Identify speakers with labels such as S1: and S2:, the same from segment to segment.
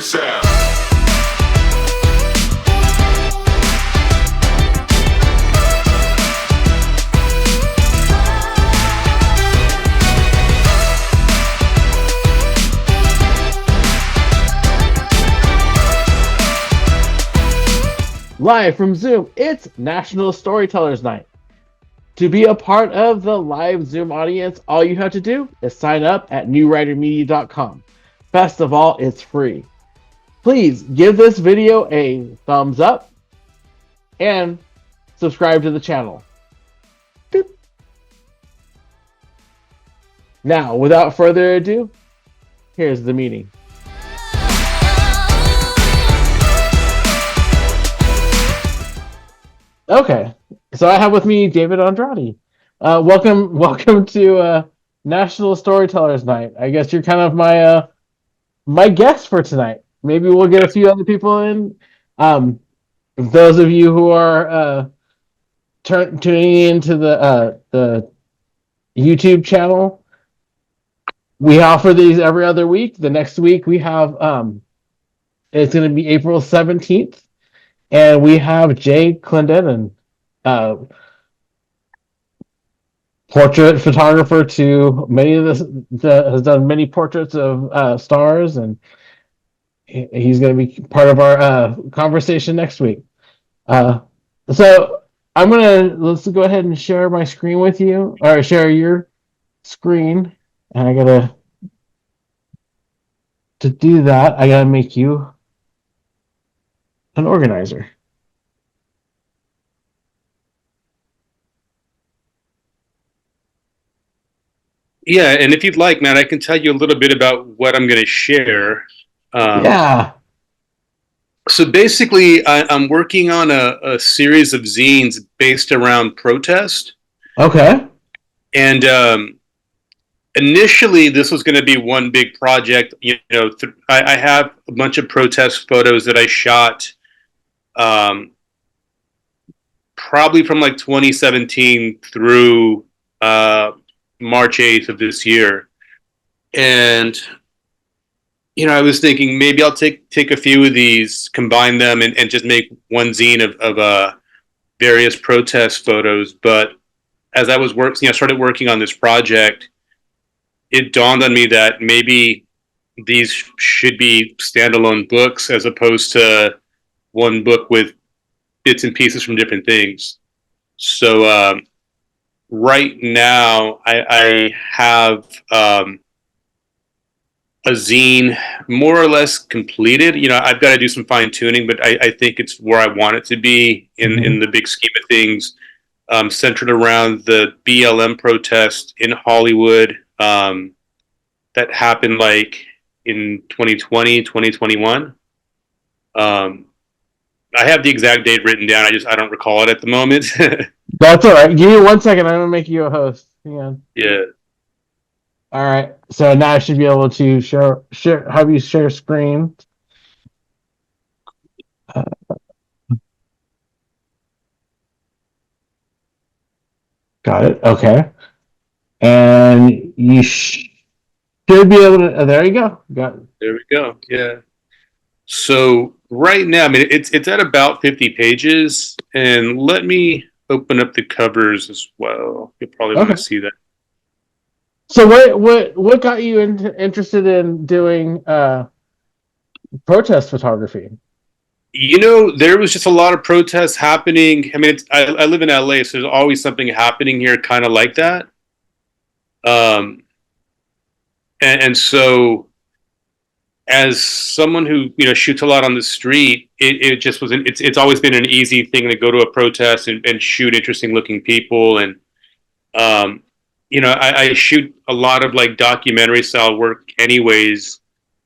S1: sound.
S2: Live from Zoom, it's National Storytellers Night. To be a part of the live Zoom audience, all you have to do is sign up at newwritermedia.com. Best of all, it's free. Please give this video a thumbs up and subscribe to the channel. Boop. Now, without further ado, here's the meeting. Okay, so I have with me David Andrade. Welcome to National Storytellers Night. I guess you're kind of my guest for tonight. Maybe we'll get a few other people in. Those of you who are tuning into the YouTube channel, we offer these every other week. The next week we have it's going to be April 17th. And we have Jay Clendenin, portrait photographer to many of has done many portraits of stars, and he's going to be part of our conversation next week. So let's go ahead and share my screen with you, or share your screen. And to do that, I gotta make you an organizer.
S3: Yeah, and if you'd like, Matt, I can tell you a little bit about what I'm going to share.
S2: Yeah.
S3: So basically, I'm working on a series of zines based around protest.
S2: Okay.
S3: And initially, this was going to be one big project. I have a bunch of protest photos that I shot probably from like 2017 through March 8th of this year. And, I was thinking maybe I'll take a few of these, combine them, and just make one zine of various protest photos. But as I was started working on this project, it dawned on me that maybe these should be standalone books as opposed to one book with bits and pieces from different things. So right now I have a zine more or less completed. I've got to do some fine tuning, but I think it's where I want it to be in the big scheme of things, centered around the BLM protest in Hollywood that happened like in 2020, 2021. I have the exact date written down. I don't recall it at the moment.
S2: That's all right. Give me 1 second. I'm gonna make you a host. Hang on.
S3: Yeah.
S2: All right. So now I should be able to share. Have you share screen? Got it. Okay. And you should be able to. There you go. Got it.
S3: There we go. Yeah. So right now, it's at about 50 pages, and let me open up the covers as well. You'll probably want to see that.
S2: So what got you interested in doing protest photography?
S3: There was just a lot of protests happening. I live in LA, so there's always something happening here kind of like that. And so as someone who shoots a lot on the street, it just wasn't. It's always been an easy thing to go to a protest and shoot interesting looking people. And I shoot a lot of like documentary style work, anyways.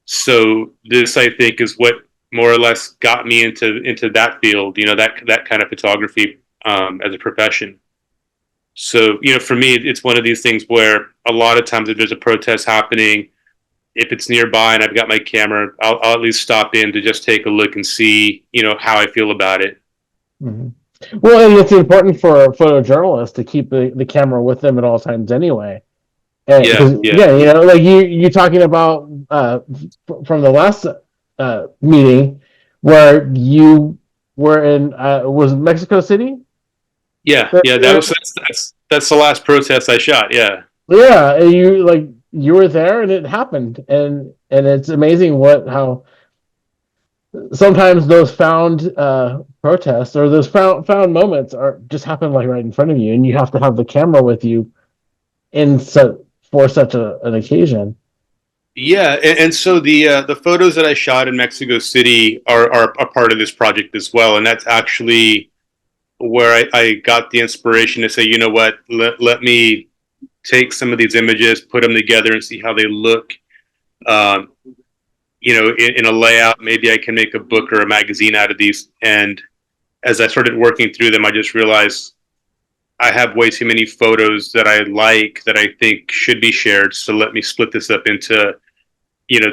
S3: So this, I think, is what more or less got me into that field. That kind of photography as a profession. So for me, it's one of these things where a lot of times if there's a protest happening, if it's nearby and I've got my camera, I'll at least stop in to just take a look and see, how I feel about it.
S2: Mm-hmm. Well, and it's important for a photojournalist to keep the camera with them at all times anyway. And,
S3: yeah.
S2: Like you talking about from the last meeting where you were in was it Mexico City?
S3: Yeah, yeah, that's the last protest I shot. Yeah,
S2: Yeah, and you were there and it happened, and it's amazing what how sometimes those found protests or those found moments are just happen like right in front of you, and you have to have the camera with you in for such an occasion.
S3: yeah, and so the photos that I shot in Mexico City are a part of this project as well, and that's actually where I got the inspiration to say, you know what, let me take some of these images, put them together, and see how they look. Um, in a layout, maybe I can make a book or a magazine out of these. And as I started working through them, I just realized I have way too many photos that I like that I think should be shared. So let me split this up into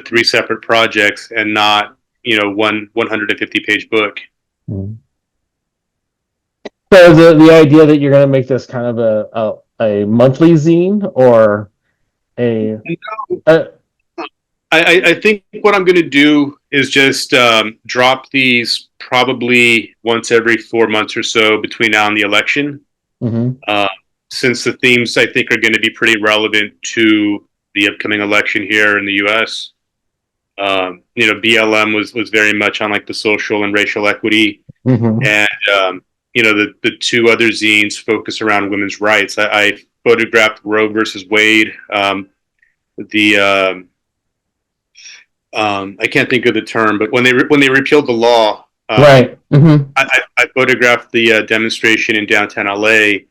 S3: three separate projects and not one 150-page book.
S2: Mm. So the idea that you're going to make this kind of a monthly zine or a, a
S3: I think what I'm going to do is just drop these probably once every 4 months or so between now and the election.
S2: mm-hmm,
S3: Uh, since the themes I think are going to be pretty relevant to the upcoming election here in the U.S. BLM was very much on like the social and racial equity,
S2: mm-hmm.
S3: and the two other zines focus around women's rights. I photographed Roe versus Wade. The I can't think of the term, but when they repealed the law,
S2: Right. Mm-hmm,
S3: I photographed the demonstration in downtown LA,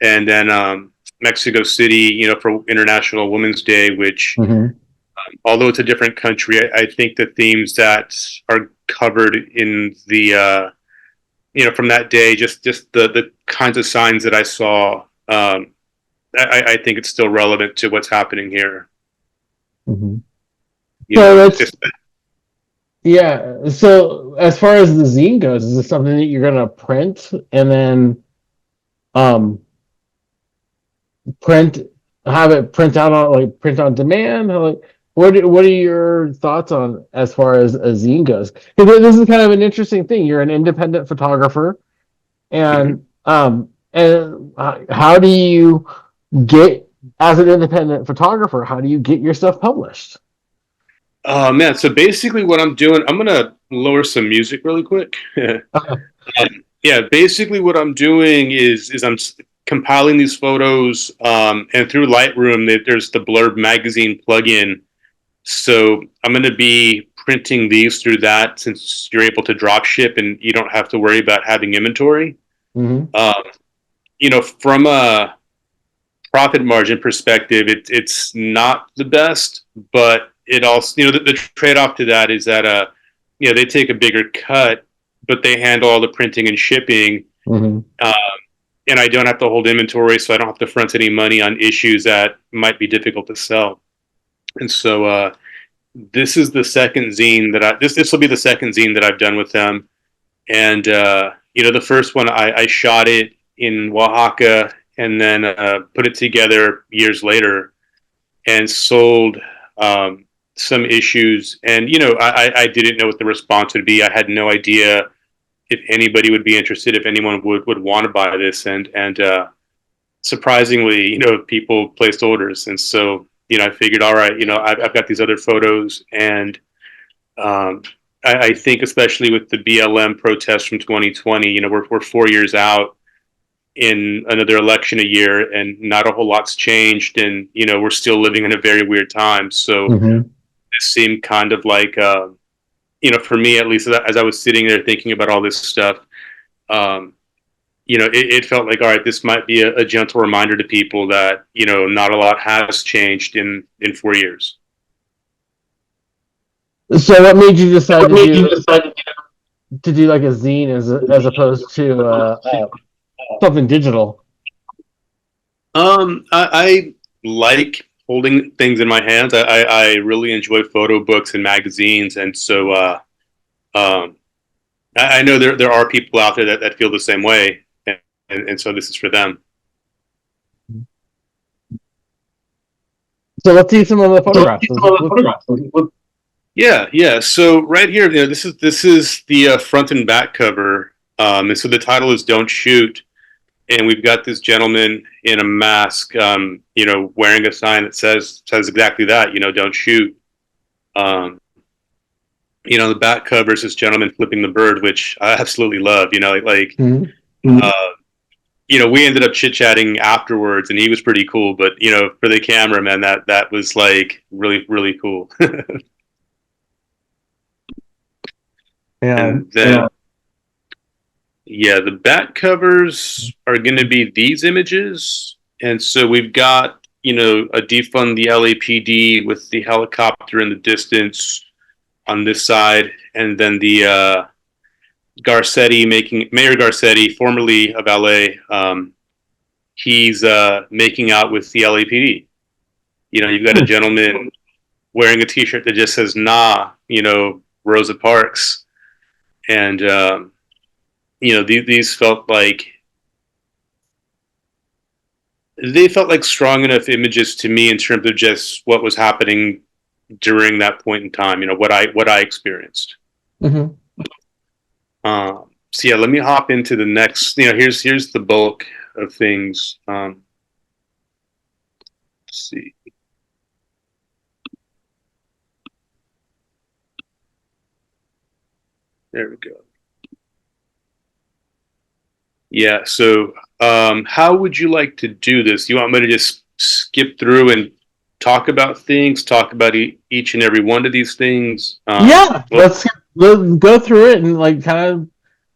S3: and then Mexico City, for International Women's Day, which
S2: mm-hmm.
S3: although it's a different country, I think the themes that are covered in the from that day, just the kinds of signs that I saw, I think it's still relevant to what's happening here.
S2: Mm-hmm.
S3: You
S2: So
S3: know,
S2: that's yeah. So as far as the zine goes, is this something that you're going to print and then um print have it print out on like print on demand? Like what are your thoughts on as far as a zine goes? Because this is kind of an interesting thing. You're an independent photographer, and how do you get as an independent photographer? How do you get your stuff published?
S3: oh man! So basically, what I'm doing, I'm gonna lower some music really quick. Yeah, basically, what I'm doing is I'm compiling these photos, and through Lightroom, there's the Blurb magazine plugin. So I'm going to be printing these through that since you're able to drop ship and you don't have to worry about having inventory.
S2: Mm-hmm.
S3: Um, from a profit margin perspective, it's not the best, but it also, the trade off to that is that, they take a bigger cut, but they handle all the printing and shipping.
S2: Mm-hmm.
S3: Um, and I don't have to hold inventory, so I don't have to front any money on issues that might be difficult to sell. And so, this is the second zine that this will be the second zine that I've done with them. And the first one I shot it in Oaxaca and then put it together years later and sold some issues. And I didn't know what the response would be. I had no idea if anybody would be interested, if anyone would want to buy this. And surprisingly, people placed orders. And so I figured, all right, I've got these other photos, and um, I think especially with the BLM protests from 2020, we're 4 years out in another election a year, and not a whole lot's changed, and we're still living in a very weird time. So
S2: Mm-hmm.
S3: it seemed kind of like, for me at least, as I was sitting there thinking about all this stuff. Um, it felt like, all right, this might be a gentle reminder to people that not a lot has changed in 4 years.
S2: So what made you decide to do like a zine as opposed to something digital?
S3: I like holding things in my hands. I really enjoy photo books and magazines, and so um, I know there are people out there that feel the same way, and so this is for them.
S2: So let's see some of the photographs.
S3: Yeah. So right here, this is the front and back cover, and so the title is "Don't Shoot," and we've got this gentleman in a mask, wearing a sign that says exactly that, "Don't shoot." Um, the back cover is this gentleman flipping the bird, which I absolutely love.
S2: Mhm.
S3: Uh, we ended up chit chatting afterwards, and he was pretty cool. But for the camera, man, that was like really really cool.
S2: Yeah.
S3: And then yeah, the back covers are going to be these images, and so we've got a defund the LAPD with the helicopter in the distance on this side, and then the Mayor Garcetti, formerly of LA, he's making out with the LAPD. You've got a gentleman wearing a T-shirt that just says "Nah," Rosa Parks, and these felt like strong enough images to me in terms of just what was happening during that point in time. What I experienced.
S2: Mhm.
S3: So yeah, let me hop into the next. Here's the bulk of things. Let's see. There we go. Yeah. So, how would you like to do this? You want me to just skip through and talk about things, talk about each and every one of these things?
S2: Yeah, let's go through it and like kind of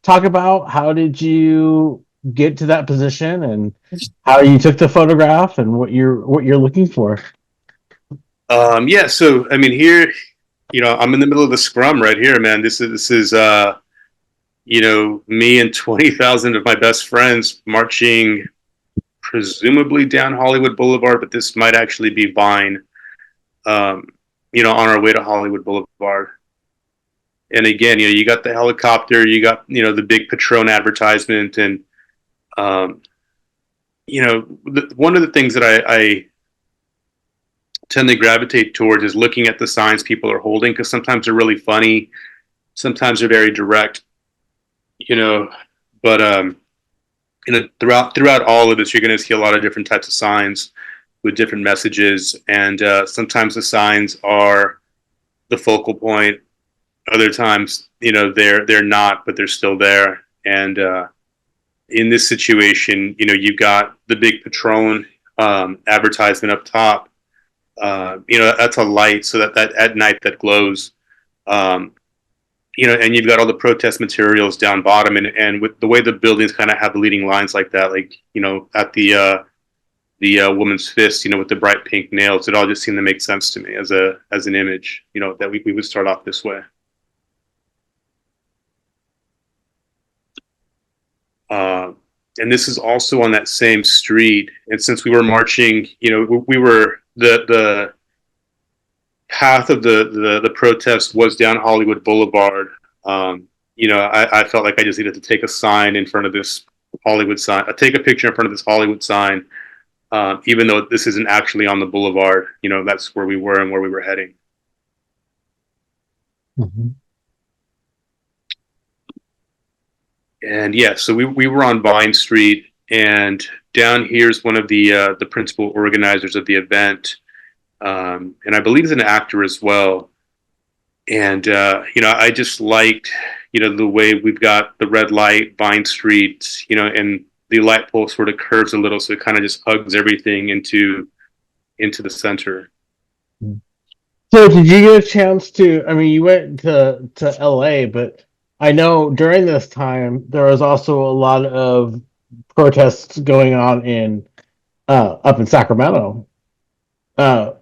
S2: talk about how did you get to that position and how you took the photograph and what you're looking for.
S3: Yeah. So, I mean, here, I'm in the middle of the scrum right here, man. This is me and 20,000 of my best friends marching presumably down Hollywood Boulevard, but this might actually be Vine. Um, on our way to Hollywood Boulevard. And again, you got the helicopter, you got the big Patron advertisement, and um, one of the things that I tend to gravitate towards is looking at the signs people are holding, because sometimes they're really funny, sometimes they're very direct, you know. But throughout all of this, you're going to see a lot of different types of signs with different messages, and sometimes the signs are the focal point. Other times, they're not, but they're still there. And in this situation, you've got the big Patron advertisement up top. That's a light, so that at night that glows. Um, and you've got all the protest materials down bottom, and with the way the buildings kind of have the leading lines like that, like at the woman's fist, with the bright pink nails, it all just seemed to make sense to me as an image, that we would start off this way. Uh, and this is also on that same street. And since we were marching, we were the path of the protest was down Hollywood Boulevard. I felt like I just needed to take a sign in front of this Hollywood sign. Take a picture in front of this Hollywood sign, even though this isn't actually on the boulevard. That's where we were and where we were heading.
S2: Mhm.
S3: And yeah, so we were on Vine Street, and down here is one of the principal organizers of the event, and I believe he's an actor as well. And I just liked the way we've got the red light, Vine Street, and the light pole sort of curves a little, so it kind of just hugs everything into the center.
S2: So did you get a chance to? I mean, you went to LA, but I know during this time there was also a lot of protests going on in up in Sacramento. Uh,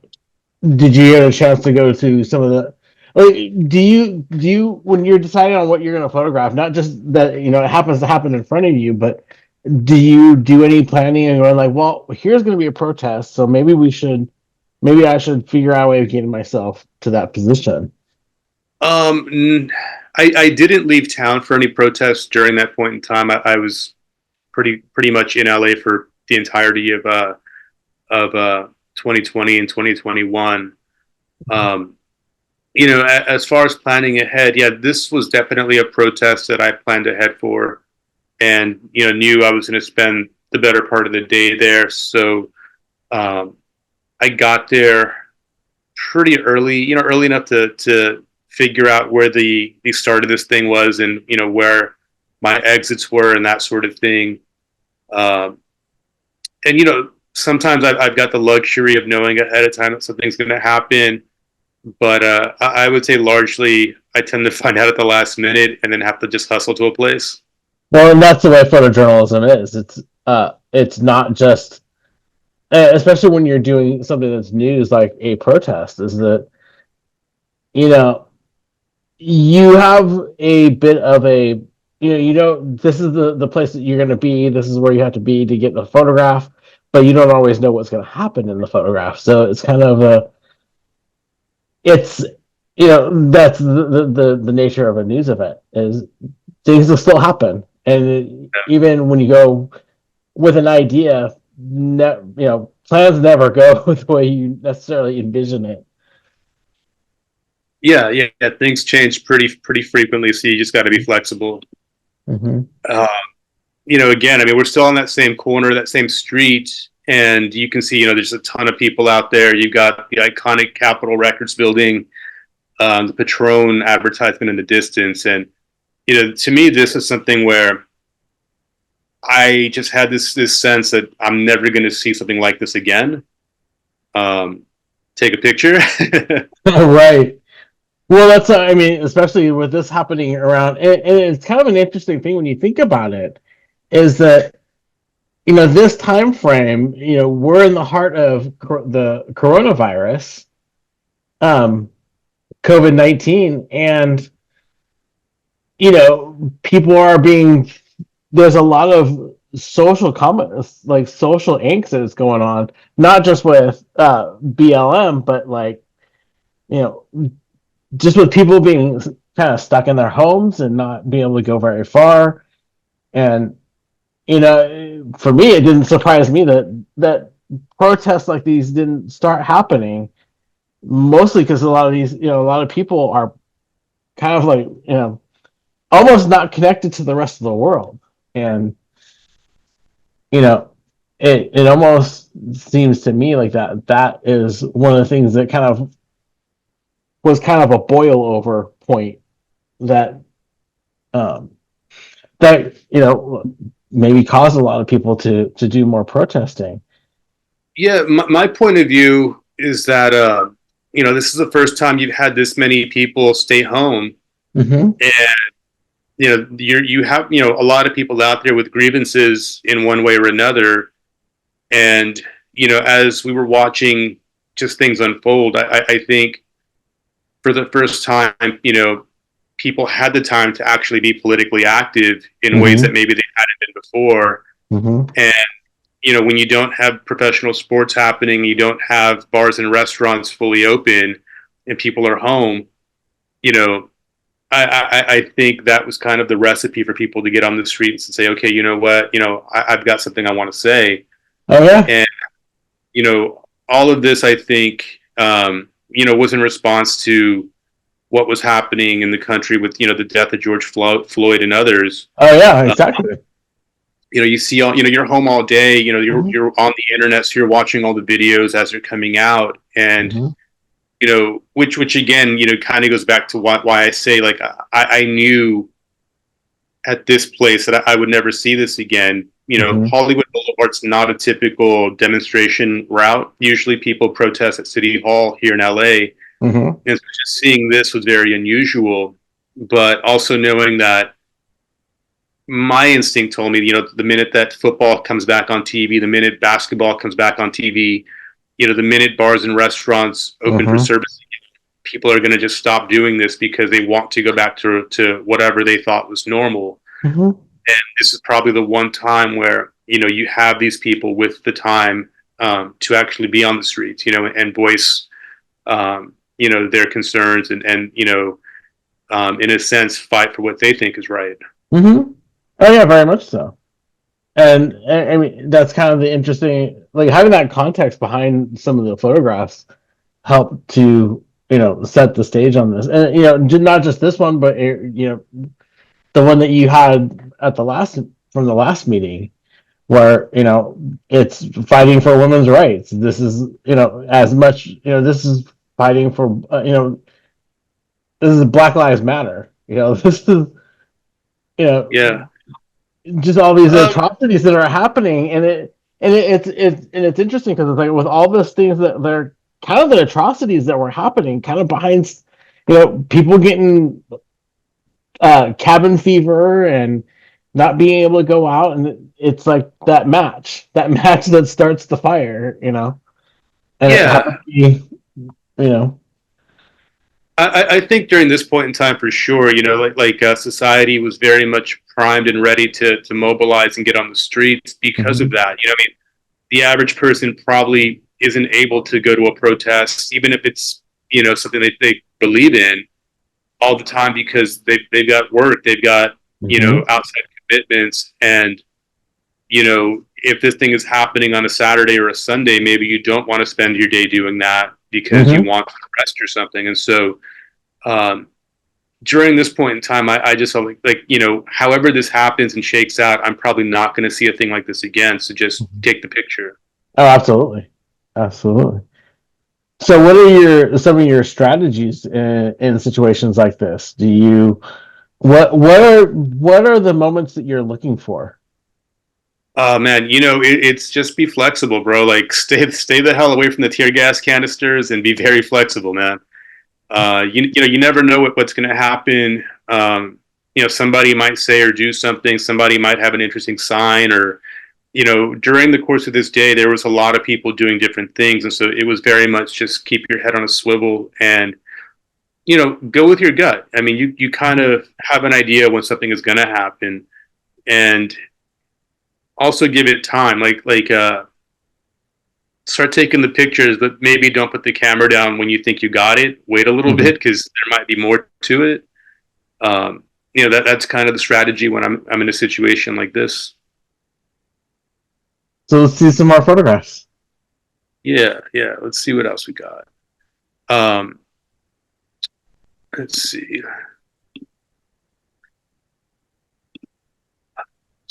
S2: did you get a chance to go to some of the? Like, do you when you're deciding on what you're going to photograph, not just that it happens to happen in front of you, but do you do any planning and going like, well, here's going to be a protest, so maybe I should figure out a way of getting myself to that position.
S3: I didn't leave town for any protests during that point in time. I was pretty much in LA for the entirety of 2020 and 2021. Um, as far as planning ahead, yeah, this was definitely a protest that I planned ahead for, and knew I was going to spend the better part of the day there. So um, I got there pretty early, early enough to figure out where the start of this thing was, and where my exits were and that sort of thing. Um, and sometimes I've got the luxury of knowing ahead of time that something's going to happen, but I would say largely I tend to find out at the last minute and then have to just hustle to a place.
S2: Well, and that's the way photojournalism is. It's not just, especially when you're doing something that's news like a protest, is that you know you have a bit of a this is the place that you're going to be. This is where you have to be to get the photograph, but you don't always know what's going to happen in the photograph. So it's kind of a it's that's the nature of a news event is things will still happen, and even when you go with an idea, plans never go the way you necessarily envision it.
S3: Yeah, yeah, yeah, things change pretty frequently, so you just got to be flexible.
S2: Mm-hmm.
S3: Uh, again, I mean, we're still on that same corner, that same street, and you can see, there's a ton of people out there. You've got the iconic Capitol Records building, the Patron advertisement in the distance, and to me, this is something where I just had this sense that I'm never going to see something like this again. Um, Take a picture.
S2: Right. Well, that's I mean, especially with this happening around, and it's kind of an interesting thing when you think about it, is that this time frame, we're in the heart of the coronavirus, um, COVID-19, and people are being there's a lot of social comments, like social angst that's going on, not just with BLM, but like you know, just with people being kind of stuck in their homes and not being able to go very far. And for me, it didn't surprise me that protests like these didn't start happening. Mostly because a lot of people are kind of like almost not connected to the rest of the world, and you know, it almost seems to me like that is one of the things that kind of was kind of a boil over point that um, that maybe caused a lot of people to do more protesting.
S3: Yeah, my point of view is that this is the first time you've had this many people stay home,
S2: Mm-hmm.
S3: and you have a lot of people out there with grievances in one way or another, and as we were watching just things unfold, I think for the first time, people had the time to actually be politically active in ways
S2: Mm-hmm.
S3: that maybe they hadn't been before,
S2: Mm-hmm.
S3: and when you don't have professional sports happening, you don't have bars and restaurants fully open, and people are home. You know, I think that was kind of the recipe for people to get on the streets and say, okay, you know what, I've got something I want to say,
S2: Oh yeah.
S3: and all of this, I think, was in response to what was happening in the country with the death of George Floyd and others.
S2: Oh yeah.
S3: Uh,
S2: Exactly.
S3: you see all you're home all day,
S2: Mm-hmm.
S3: you're on the internet, so you're watching all the videos as they're coming out, and
S2: Mm-hmm.
S3: which again kind of goes back to why I say, like, I knew at this place that I would never see this again.
S2: Mm-hmm.
S3: Hollywood Boulevard's not a typical demonstration route. Usually people protest at City Hall here in LA,
S2: Mm-hmm.
S3: and so just seeing this was very unusual, but also knowing that my instinct told me, the minute that football comes back on TV, the minute basketball comes back on TV, the minute bars and restaurants open for
S2: Mm-hmm.
S3: service, people are going to just stop doing this because they want to go back to whatever they thought was normal.
S2: Mm-hmm.
S3: And this is probably the one time where, you have these people with the time to actually be on the streets, and voice, their concerns, and in a sense, fight for what they think is right.
S2: Mm-hmm. Oh yeah, very much so. And I mean, that's kind of the interesting, like having that context behind some of the photographs help to set the stage on this, and not just this one, but the one that you had at the last from the last meeting, where it's fighting for women's rights. This is as much this is fighting for this is Black Lives Matter. This is you know
S3: Yeah.
S2: just all these
S3: Um,
S2: atrocities that are happening, and it's interesting because it's like with all those things that they're kind of the atrocities that were happening, kind of behind people getting cabin fever and not being able to go out, and it's like that match that starts the fire, and it
S3: yeah.
S2: happens to be, you know.
S3: I think during this point in time, for sure, society was very much primed and ready to mobilize and get on the streets because of
S2: Mhm.
S3: that. I mean, the average person probably isn't able to go to a protest, even if it's something they believe in all the time, because they've got work, they've got
S2: Mhm.
S3: outside commitments, and if this thing is happening on a Saturday or a Sunday, maybe you don't want to spend your day doing that because you
S2: Mhm.
S3: want to rest or something. And so um, during this point in time, I just felt however this happens and shakes out, I'm probably not going to see a thing like this again. So just
S2: Mhm.
S3: take the picture.
S2: Oh, absolutely, absolutely. So, what are some of your strategies in situations like this? Do you what are the moments that you're looking for?
S3: Man, it's just be flexible, bro. Like stay the hell away from the tear gas canisters and be very flexible, man. You never know what's going to happen. Somebody might say or do something. Somebody might have an interesting sign, or during the course of this day, there was a lot of people doing different things, and so it was very much just keep your head on a swivel and go with your gut. I mean, you kind of have an idea when something is going to happen, and also give it time. Start taking the pictures, but maybe don't put the camera down when you think you got it. Wait a little
S2: Mhm.
S3: bit because there might be more to it. Um, that's kind of the strategy when I'm in a situation like this.
S2: So let's see some more photographs.
S3: Yeah, yeah. Let's see what else we got. Um, let's see.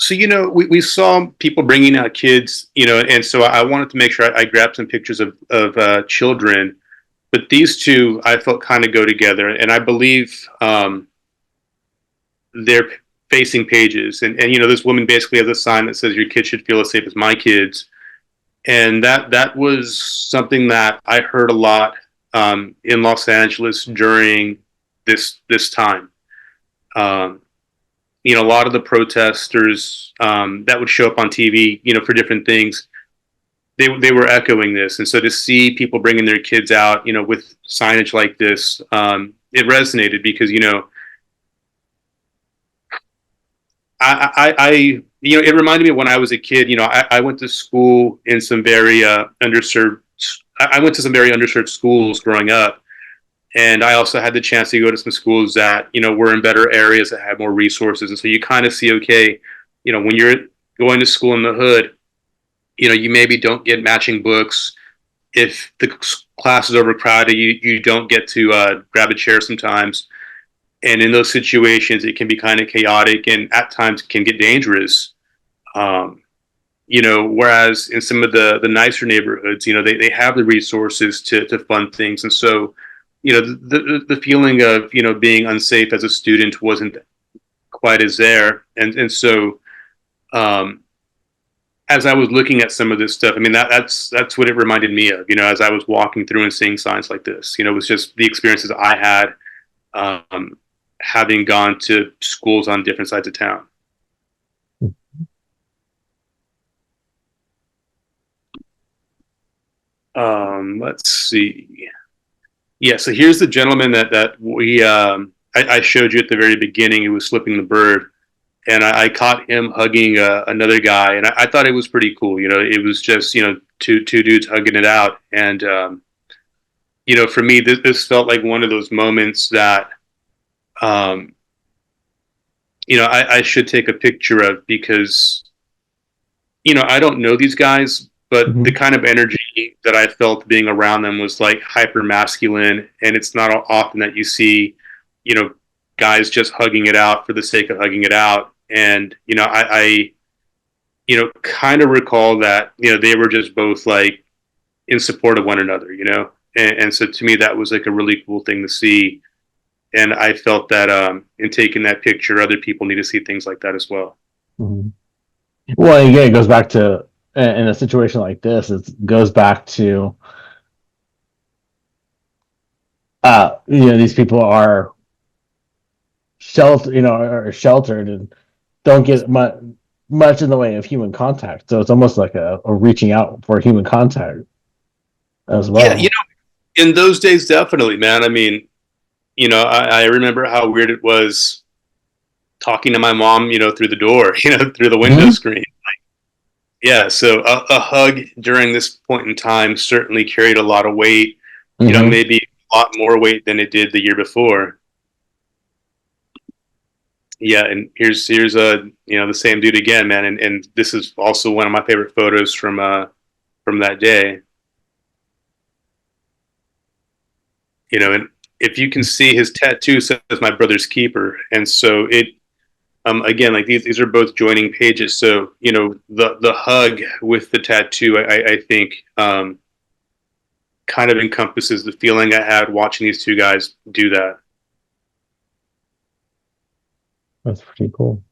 S3: So we saw people bringing out kids, and so I wanted to make sure I grabbed some pictures of children. But these two I felt kind of go together, and I believe they're facing pages, and this woman basically has a sign that says your kids should feel as safe as my kids, and that was something that I heard a lot in Los Angeles during this time. Um, a lot of the protesters that would show up on TV, for different things, they were echoing this, and so to see people bringing their kids out, with signage like this, it resonated because I it reminded me of when I was a kid. I went to school in some very underserved. I went to some very underserved schools growing up, and I also had the chance to go to some schools that were in better areas that had more resources. And so you kind of see, okay, when you're going to school in the hood, you maybe don't get matching books. If the class is overcrowded, you don't get to grab a chair sometimes. And in those situations, it can be kind of chaotic and at times can get dangerous. Um, whereas in some of the nicer neighborhoods, they have the resources to fund things. And so, the feeling of, being unsafe as a student wasn't quite as there. And so, um, as I was looking at some of this stuff, I mean, that's what it reminded me of, as I was walking through and seeing signs like this, it was just the experiences I had, um, having gone to schools on different sides of town. Let's see. Yeah, so here's the gentleman that I showed you at the very beginning who was flipping the bird, and I caught him hugging another guy, and I thought it was pretty cool. It was just two dudes hugging it out, and for me, this felt like one of those moments that um, I should take a picture of because I don't know these guys, but the
S2: Mhm.
S3: kind of energy that I felt being around them was like hyper masculine, and it's not often that you see, you know, guys just hugging it out for the sake of hugging it out. And I kind of recall that they were just both like in support of one another, and so to me that was like a really cool thing to see. And I felt that in taking that picture, other people need to see things like that as well.
S2: Mhm. Well, again, it goes back to in a situation like this. It goes back to these people are are sheltered and don't get much in the way of human contact. So it's almost like a reaching out for human contact as
S3: Yeah,
S2: well.
S3: in those days, definitely, man. I mean, I remember how weird it was talking to my mom, through the door, through the window
S2: Hmm.
S3: screen. Yeah, so a hug during this point in time certainly carried a lot of weight,
S2: Hmm.
S3: maybe a lot more weight than it did the year before. Yeah, and here's the same dude again, man, and this is also one of my favorite photos from that day. And if you can see, his tattoo says "My brother's keeper," and so it again, like these are both joining pages. So the hug with the tattoo, I think kind of encompasses the feeling I had watching these two guys do that.
S2: That's pretty cool.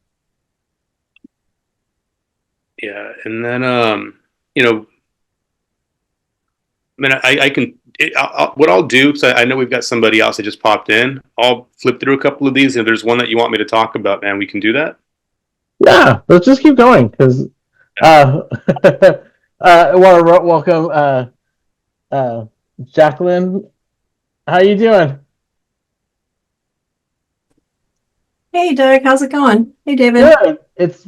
S3: Yeah, and then I mean, I can. What I'll do, because I know we've got somebody else that just popped in. I'll flip through a couple of these, and if there's one that you want me to talk about, man, we can do that.
S2: Yeah, let's just keep going because I want to welcome uh, Jacqueline. How you doing?
S1: Hey Doug, how's it going? Hey David.
S2: Good. It's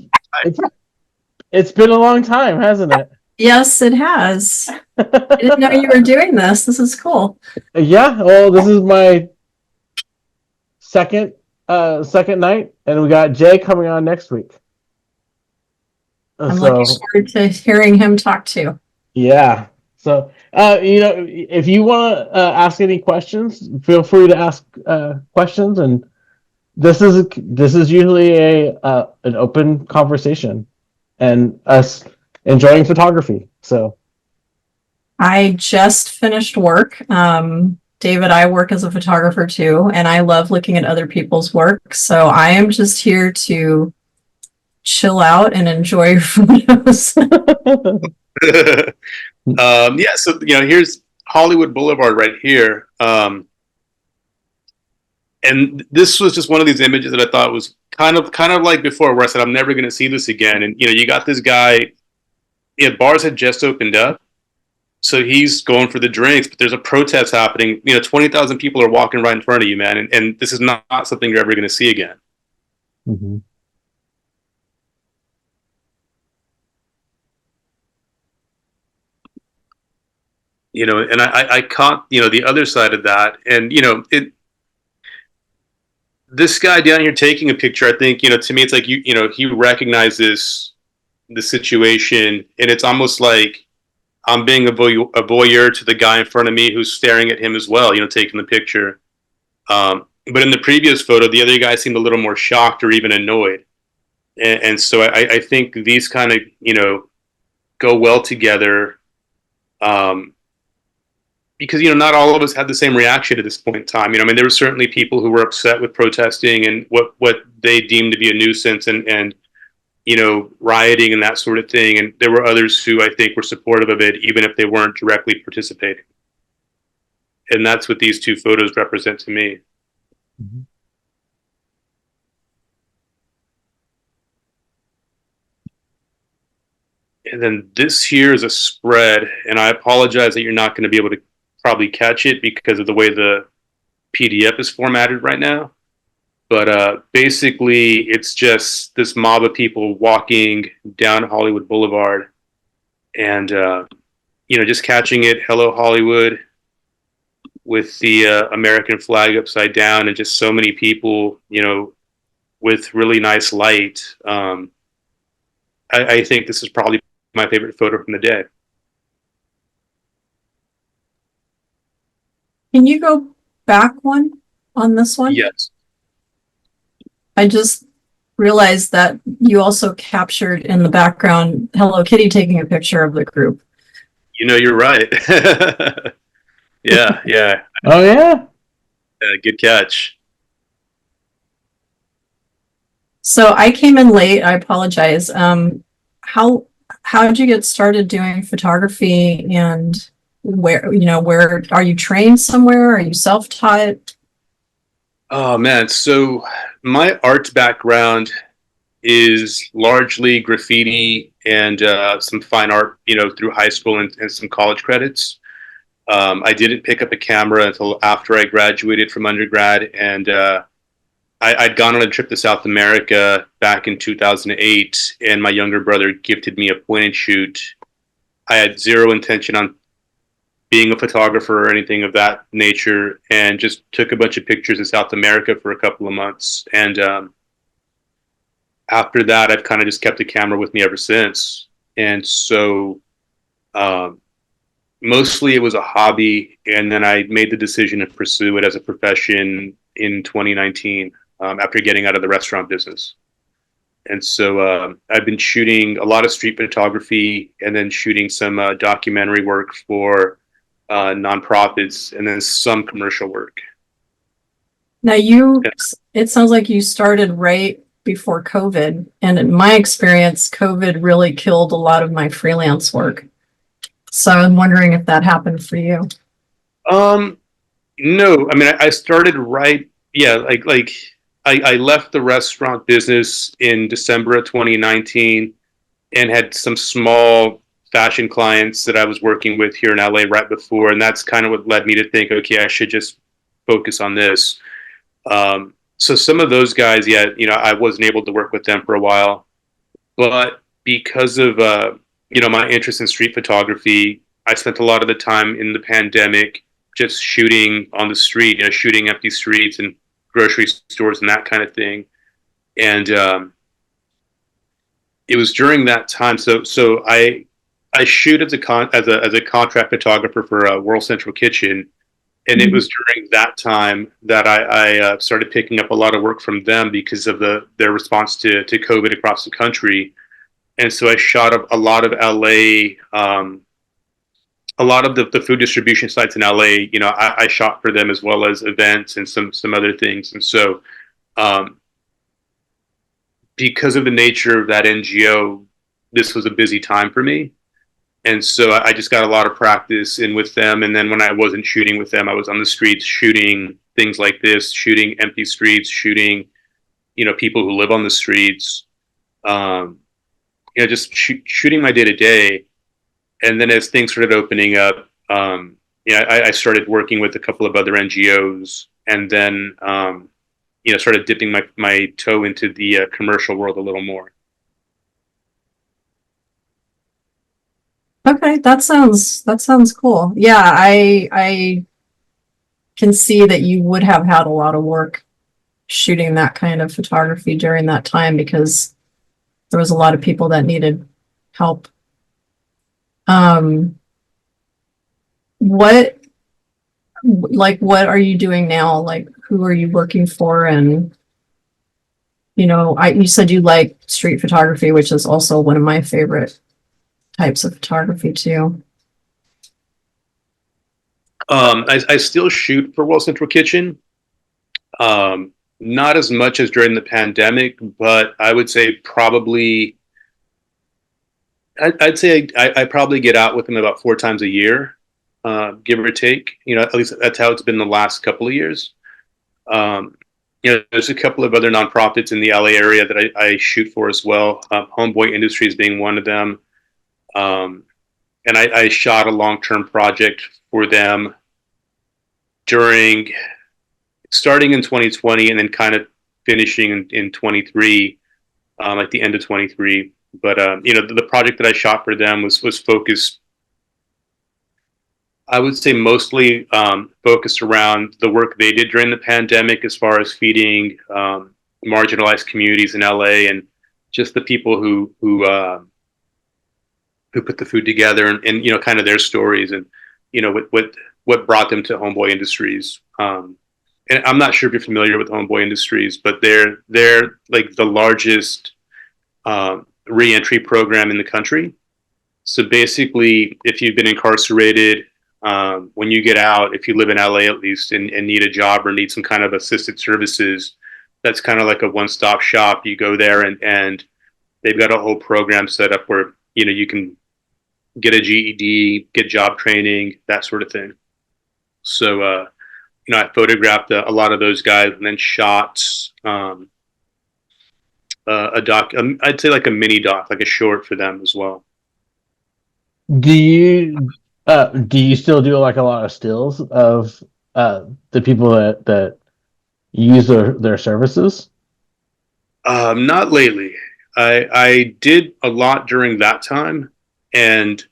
S2: it's been a long time, hasn't it?
S1: Yes, it has. I didn't know you were doing this. This is cool.
S2: Yeah. Well, this is my second night, and we got Jay coming on next week.
S1: I'm looking
S2: So
S1: forward to hearing him talk too.
S2: yeah. So if you want to ask any questions, feel free to ask questions, and this is usually a an open conversation, and us enjoying photography. So
S1: I just finished work. David, I work as a photographer too, and I love looking at other people's work. So I am just here to chill out and enjoy your photos.
S3: Yeah, so here's Hollywood Boulevard right here, and this was just one of these images that I thought was kind of like before, where I said I'm never going to see this again. And you got this guy. Yeah, bars had just opened up, so he's going for the drinks, but there's a protest happening. 20,000 people are walking right in front of you, man, and this is not something you're ever going to see again.
S2: mhm.
S3: And I caught the other side of that, and this guy down here taking a picture. I think to me it's like he recognizes the situation, and it's almost like I'm being a voyeur to the guy in front of me who's staring at him as well, taking the picture. But in the previous photo, the other guy seemed a little more shocked or even annoyed. And so I think these kind of, go well together, um, because, not all of us had the same reaction at this point in time. I mean, there were certainly people who were upset with protesting and what they deemed to be a nuisance and rioting and that sort of thing. And there were others who I think were supportive of it, even if they weren't directly participating. And that's what these two photos represent to me.
S2: Mhm.
S3: And then this here is a spread, and I apologize that you're not going to be able to probably catch it because of the way the PDF is formatted right now. But basically, it's just this mob of people walking down Hollywood Boulevard, and just catching it. Hello, Hollywood, with the American flag upside down, and just so many people, with really nice light. I think this is probably my favorite photo from the day.
S1: Can you go back one on this one?
S3: Yes.
S1: I just realized that you also captured in the background Hello Kitty taking a picture of the group.
S3: You're right. Yeah, yeah.
S2: Oh yeah.
S3: Good catch.
S1: So I came in late. I apologize. How how did you get started doing photography, and where are you trained somewhere? Are you self-taught?
S3: Oh man, so my art background is largely graffiti and some fine art, through high school and some college credits. I didn't pick up a camera until after I graduated from undergrad, and I'd gone on a trip to South America back in 2008, and my younger brother gifted me a point and shoot. I had zero intention on being a photographer or anything of that nature, and just took a bunch of pictures in South America for a couple of months. And after that, I've kind of just kept a camera with me ever since. And so um, mostly it was a hobby, and then I made the decision to pursue it as a profession in 2019 after getting out of the restaurant business. And so I've been shooting a lot of street photography, and then shooting some documentary work for nonprofits, and then some commercial work.
S1: Now it sounds like you started right before COVID, and in my experience, COVID really killed a lot of my freelance work. So I'm wondering if that happened for you.
S3: Um, no, I mean I started right. Yeah, like I left the restaurant business in December of 2019, and had some small fashion clients that I was working with here in LA right before, and that's kind of what led me to think, okay, I should just focus on this. So some of those guys, yeah, I wasn't able to work with them for a while, but because of my interest in street photography, I spent a lot of the time in the pandemic just shooting on the street, shooting empty streets and grocery stores and that kind of thing. And it was during that time. So I shoot as a contract photographer for World Central Kitchen, and it was during that time that I started picking up a lot of work from them because of their response to COVID across the country. And so I shot a lot of LA, a lot of the food distribution sites in LA. I shot for them, as well as events and some other things. And so um, because of the nature of that NGO, this was a busy time for me. And so I just got a lot of practice in with them. And then when I wasn't shooting with them, I was on the streets shooting things like this, shooting empty streets, shooting, people who live on the streets, just shooting my day to day. And then as things started opening up, I started working with a couple of other NGOs, and then, started dipping my toe into the commercial world a little more.
S1: Okay, that sounds cool. Yeah, I can see that you would have had a lot of work shooting that kind of photography during that time, because there was a lot of people that needed help. Um, what what are you doing now? Like, who are you working for? And you said you like street photography, which is also one of my favorite types of photography too.
S3: I still shoot for World Central Kitchen. Not as much as during the pandemic, but I would say probably, I'd say I probably get out with them about 4 times a year, give or take. At least that's how it's been the last couple of years. There's a couple of other nonprofits in the LA area that I shoot for as well. Homeboy Industries being one of them. And I shot a long-term project for them starting in 2020, and then kind of finishing in 23, at the end of 23. But the project that I shot for them was focused, I would say, mostly focused around the work they did during the pandemic, as far as feeding marginalized communities in LA, and just the people who put the food together, and kind of their stories, and what what brought them to Homeboy Industries. And I'm not sure if you're familiar with Homeboy Industries, but they're like the largest reentry program in the country. So basically, if you've been incarcerated, when you get out, if you live in LA at least and need a job or need some kind of assisted services, that's kind of like a one-stop shop. You go there and they've got a whole program set up where you can get a GED, get job training, that sort of thing. So I photographed a lot of those guys and then shot a doc. I'd say like a mini doc, like a short for them as well.
S2: Do you still do like a lot of stills of the people that use their services?
S3: Not lately. I did a lot during that time, and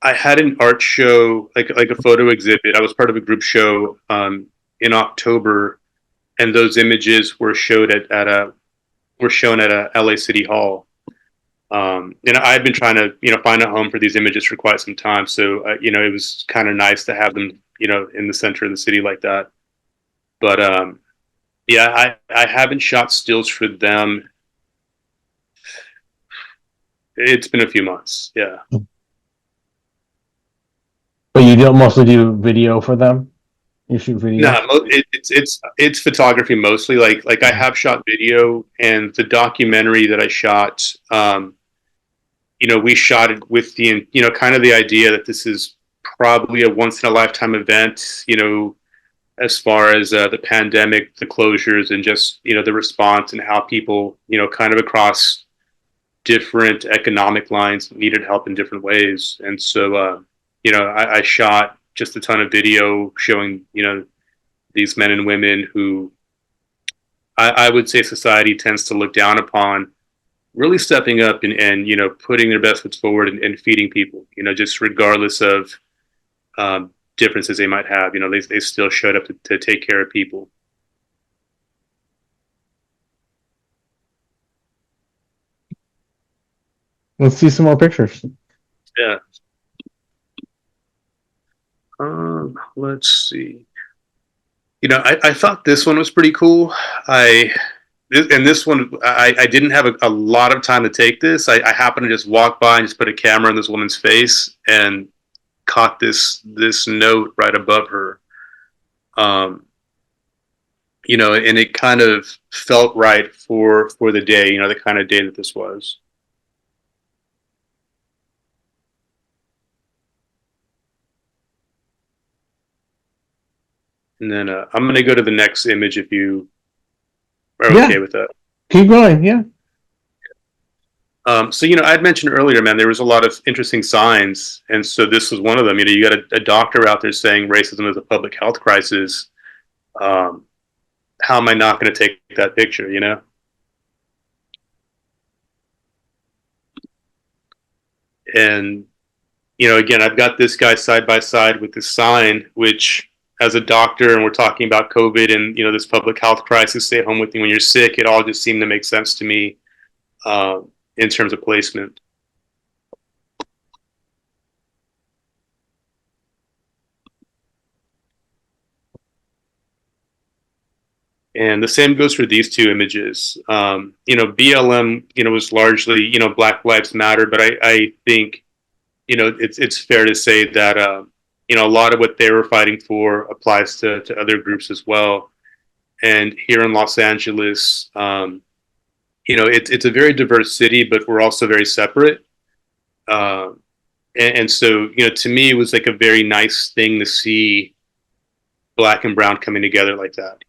S3: I had an art show, like a photo exhibit. I was part of a group show in October, and those images were showed at a were shown at a LA City Hall. And I had been trying to find a home for these images for quite some time. So it was kind of nice to have them in the center of the city like that. But yeah, I haven't shot stills for them. It's been a few months. Yeah.
S2: But you don't mostly do video for them. You shoot video.
S3: No, it's photography mostly. Like I have shot video, and the documentary that I shot, we shot it with the kind of the idea that this is probably a once in a lifetime event. As far as the pandemic, the closures, and just the response and how people kind of across different economic lines needed help in different ways. And so I shot just a ton of video showing these men and women who I would say society tends to look down upon, really stepping up and putting their best foot forward and feeding people, just regardless of differences they might have. They still showed up to take care of people.
S2: Let's see some more pictures.
S3: Yeah. Let's see. I thought this one was pretty cool. This one, I didn't have a lot of time to take this. I happened to just walk by and just put a camera in this woman's face and caught this note right above her. And it kind of felt right for the day, the kind of day that this was. And then I'm going to go to the next image if you are okay with that.
S2: Keep going, yeah.
S3: So, I'd mentioned earlier, man, there was a lot of interesting signs. And so this was one of them. You got a doctor out there saying racism is a public health crisis. How am I not going to take that picture, And, again, I've got this guy side by side with this sign, which as a doctor, and we're talking about COVID and, this public health crisis, stay home with you when you're sick, it all just seemed to make sense to me in terms of placement. And the same goes for these two images. BLM, was largely, Black Lives Matter, but I think, it's fair to say that, a lot of what they were fighting for applies to other groups as well. And here in Los Angeles, it's a very diverse city, but we're also very separate. And so, to me, it was like a very nice thing to see Black and brown coming together like that.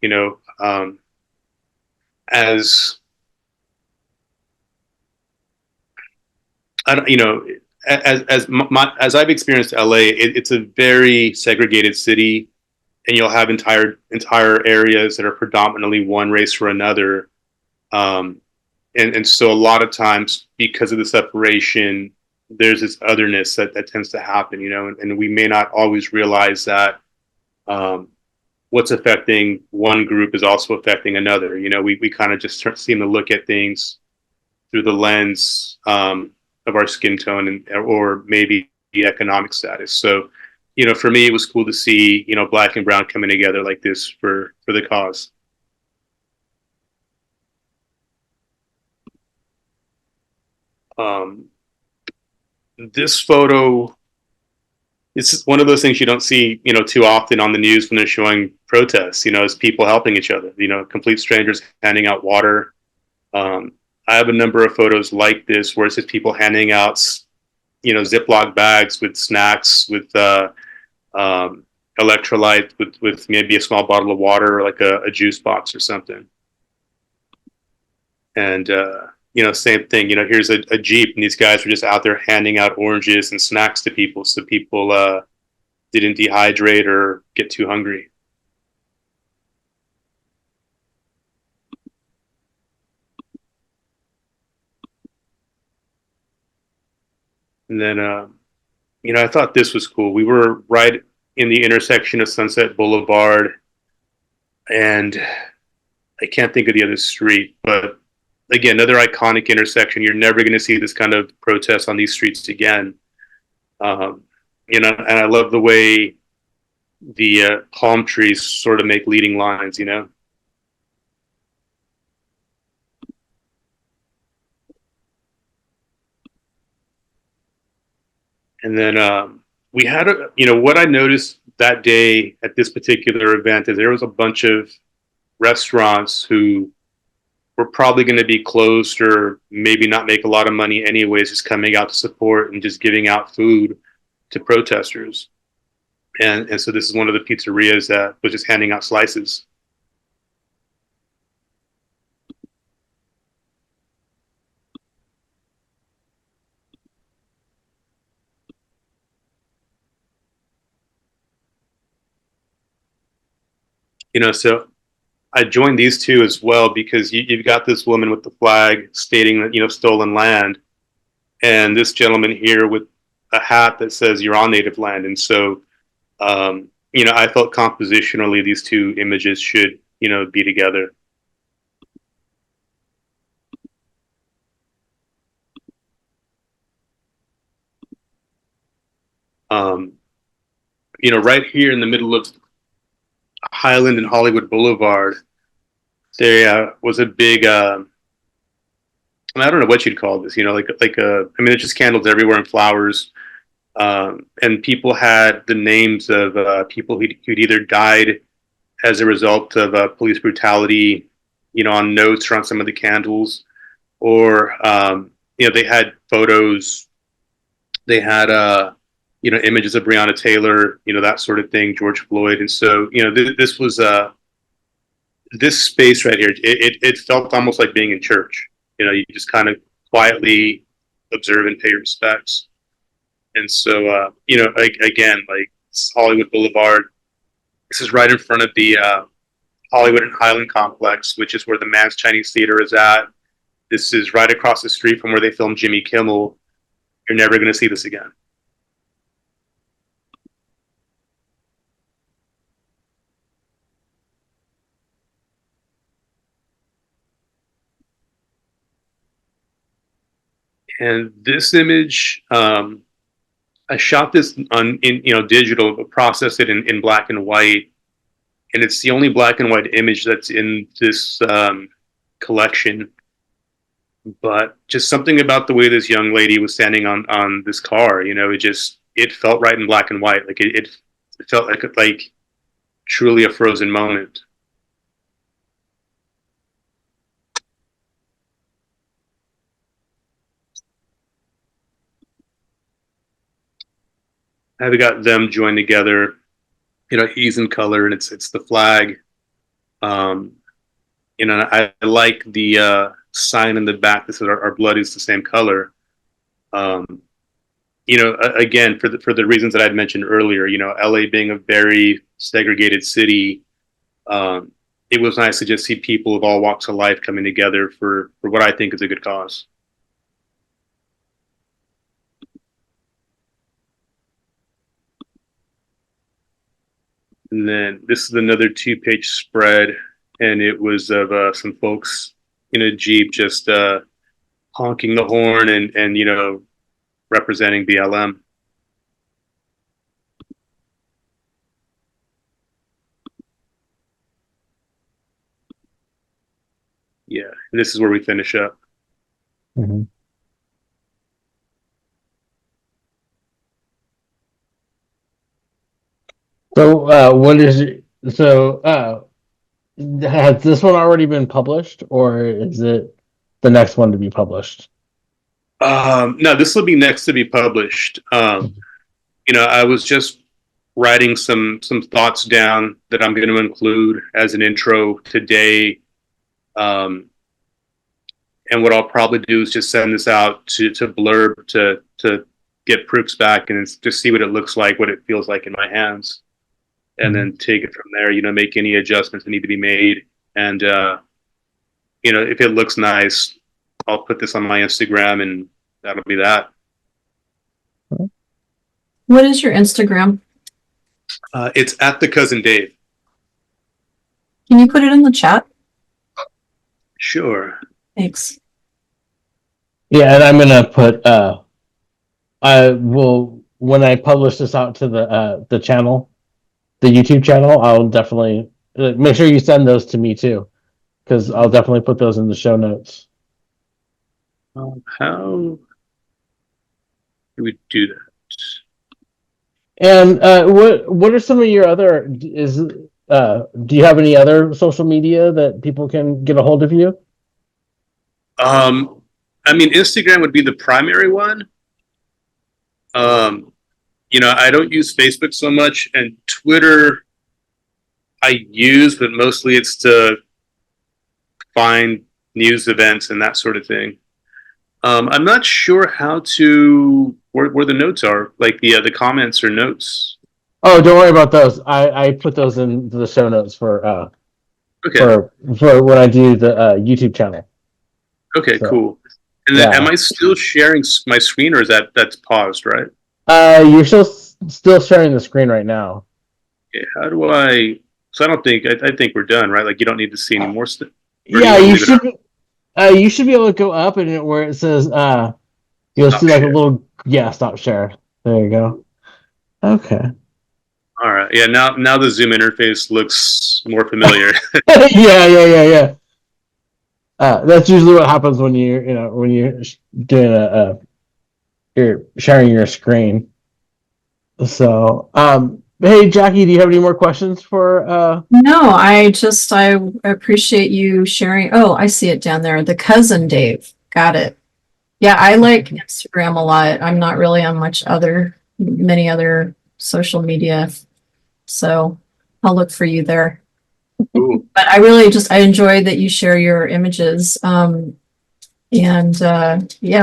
S3: As I don't, as I've experienced LA, it's a very segregated city, and you'll have entire areas that are predominantly one race or another. And so a lot of times, because of the separation, there's this otherness that tends to happen, and we may not always realize that what's affecting one group is also affecting another. We kind of just seem to look at things through the lens of our skin tone or maybe the economic status. So, for me, it was cool to see, black and brown coming together like this for the cause. Um, this photo, it's one of those things you don't see, too often on the news when they're showing protests, is people helping each other, complete strangers handing out water. I have a number of photos like this where it's just people handing out, Ziploc bags with snacks, with um, electrolyte, with maybe a small bottle of water or like a juice box or something. And, same thing, here's a Jeep and these guys were just out there handing out oranges and snacks to people so people didn't dehydrate or get too hungry. And then, I thought this was cool. We were right in the intersection of Sunset Boulevard and I can't think of the other street, but again, another iconic intersection. You're never going to see this kind of protest on these streets again. Um, and I love the way the palm trees sort of make leading lines. And then we had, what I noticed that day at this particular event is there was a bunch of restaurants who were probably going to be closed or maybe not make a lot of money anyways, just coming out to support and just giving out food to protesters. And so this is one of the pizzerias that was just handing out slices. So I joined these two as well because you've got this woman with the flag stating that, stolen land, and this gentleman here with a hat that says you're on native land. And so, I felt compositionally these two images should, be together. Um, right here in the middle of Highland and Hollywood Boulevard, there was a big, I don't know what you'd call this, it's just candles everywhere and flowers. And people had the names of people who'd either died as a result of police brutality, on notes or on some of the candles, or they had photos, they had images of Breonna Taylor, that sort of thing, George Floyd, and so this was this space right here. It felt almost like being in church. You just kind of quietly observe and pay respects. And so, again, like Hollywood Boulevard, this is right in front of the Hollywood and Highland complex, which is where the Mann's Chinese Theater is at. This is right across the street from where they filmed Jimmy Kimmel. You're never going to see this again. And this image, I shot this in digital, but processed it in black and white, and it's the only black and white image that's in this collection. But just something about the way this young lady was standing on this car, it felt right in black and white. Like it felt like truly a frozen moment. I've got them joined together. He's in color, and it's the flag. Um, I like the sign in the back that says our blood is the same color. Um, again, for the reasons that I'd mentioned earlier, LA being a very segregated city, it was nice to just see people of all walks of life coming together for what I think is a good cause. And then this is another 2-page spread, and it was of some folks in a Jeep just honking the horn and representing BLM. Yeah, and this is where we finish up.
S2: Mhm. So, has this one already been published, or is it the next one to be published?
S3: No, this will be next to be published. I was just writing some thoughts down that I'm going to include as an intro today. Um, and what I'll probably do is just send this out to Blurb to get proofs back and just see what it looks like, what it feels like in my hands, and then take it from there. Make any adjustments that need to be made, and if it looks nice, I'll put this on my Instagram, and that'll be that.
S1: What is your Instagram?
S3: It's at the cousin Dave.
S1: Can you put it in the chat?
S3: Sure.
S1: Thanks.
S2: Yeah, and I'm gonna put I will when I publish this out to the channel, the YouTube channel. I'll definitely make sure you send those to me too, because I'll definitely put those in the show notes.
S3: How do we do that?
S2: And what are some of your other do you have any other social media that people can get a hold of you?
S3: Instagram would be the primary one. I don't use Facebook so much, and Twitter I use, but mostly it's to find news events and that sort of thing. I'm not sure how to where the notes are, like the comments or notes.
S2: Oh, don't worry about those. I put those in the show notes for
S3: Okay.
S2: for when I do the YouTube channel.
S3: Okay,
S2: So,
S3: cool. And then,
S2: yeah.
S3: am I still sharing my screen, or is that's paused? Right.
S2: You're still sharing the screen right now.
S3: Okay. How do I? So I think we're done, right? Like you don't need to see any more stuff.
S2: Yeah, you should. You should be able to go up and where it says you'll
S3: Stop
S2: see like
S3: share.
S2: a little stop share. There you go. Okay.
S3: All right. Yeah. Now the Zoom interface looks more familiar.
S2: yeah. That's usually what happens when you're doing you're sharing your screen. So, hey Jackie, do you have any more questions for
S1: No, I appreciate you sharing. Oh, I see it down there. The cousin Dave. Got it. Yeah, I like Instagram a lot. I'm not really on many other social media, so I'll look for you there.
S3: Cool.
S1: But I enjoy that you share your images. And yeah,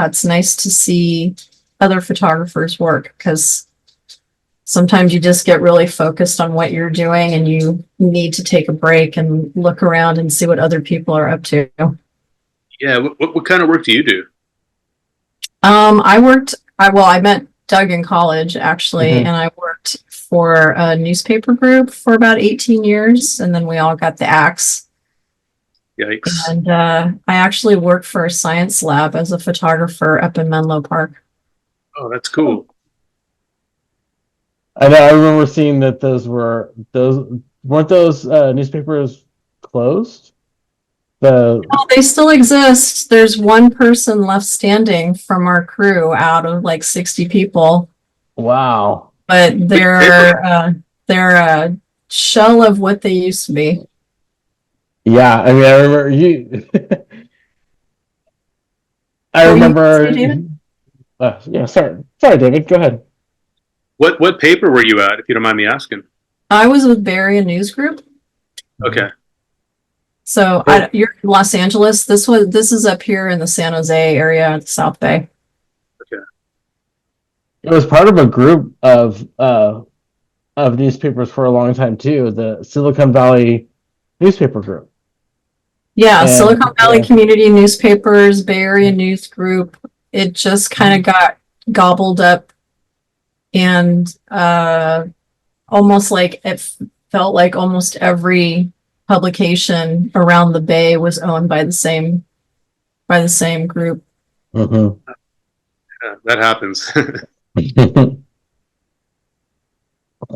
S1: it's nice to see other photographers' work because sometimes you just get really focused on what you're doing and you need to take a break and look around and see what other people are up to.
S3: Yeah. What kind of work do you do?
S1: I met Doug in college actually,
S2: Mhm.
S1: and I worked for a newspaper group for about 18 years, and then we all got the axe.
S3: Yikes.
S1: And I actually worked for a science lab as a photographer up in Menlo Park.
S3: Oh, that's cool.
S2: I know I remember seeing that those weren't those newspapers closed?
S1: Oh, they still exist. There's one person left standing from our crew out of like 60 people,
S2: Wow.
S1: but they're a shell of what they used to be.
S2: Yeah, I mean I remember you I
S1: What were you
S2: remember
S1: gonna say, David?
S2: yeah, sorry David, go ahead.
S3: What paper were you at, if you don't mind me asking?
S1: I was with Barry and News Group.
S3: Okay.
S1: So you're in Los Angeles. This is up here in the San Jose area, the South Bay.
S3: Okay.
S2: It was part of a group of newspapers for a long time too, the Silicon Valley newspaper group.
S1: Yeah,
S2: And,
S1: Silicon Valley Community Newspapers, Bay Area News Group. It just kind of got gobbled up, and almost like it felt like almost every publication around the Bay was owned by the same group.
S2: Mhm.
S3: Yeah, that happens.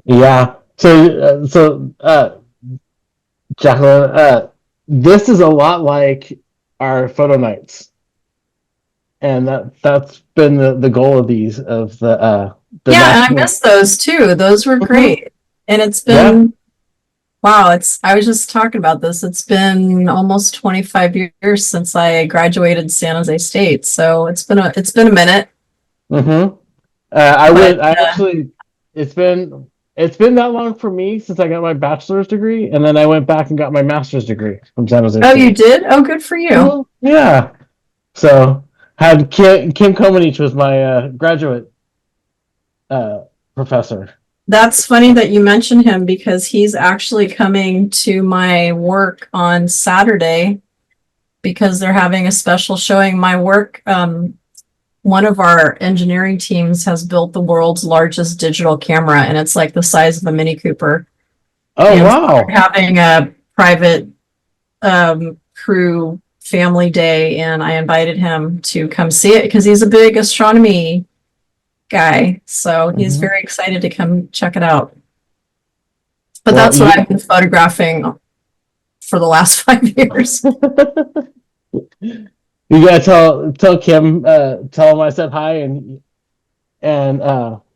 S2: Yeah. So Jacqueline, this is a lot like our photo nights, and that's been the goal of these of the
S1: Yeah, and I
S2: national.
S1: miss those too. Those were
S2: Mhm.
S1: great. And it's
S2: Yeah.
S1: been, wow, I was just talking about this. It's been almost 25 years since I graduated San Jose State. So it's been a minute,
S2: Mm-hmm. I
S1: but
S2: went. I actually. It's been that long for me since I got my bachelor's degree, and then I went back and got my master's degree from San Jose
S1: oh, you
S2: State.
S1: did? Oh, good for you.
S2: Mhm. Yeah. So had Kim Komenich was my graduate uh, professor.
S1: That's funny that you mentioned him because he's actually coming to my work on Saturday because they're having a special showing. My work, one of our engineering teams has built the world's largest digital camera, and it's like the size of a Mini Cooper.
S2: Oh
S1: And so
S2: wow.
S1: they're having a private crew family day, and I invited him to come see it because he's a big astronomy guy. So he's
S2: Mhm.
S1: very excited to come check it out. But
S2: Well,
S1: that's what I've been photographing for the last 5 years.
S2: you gotta tell Kim, tell him I said hi, and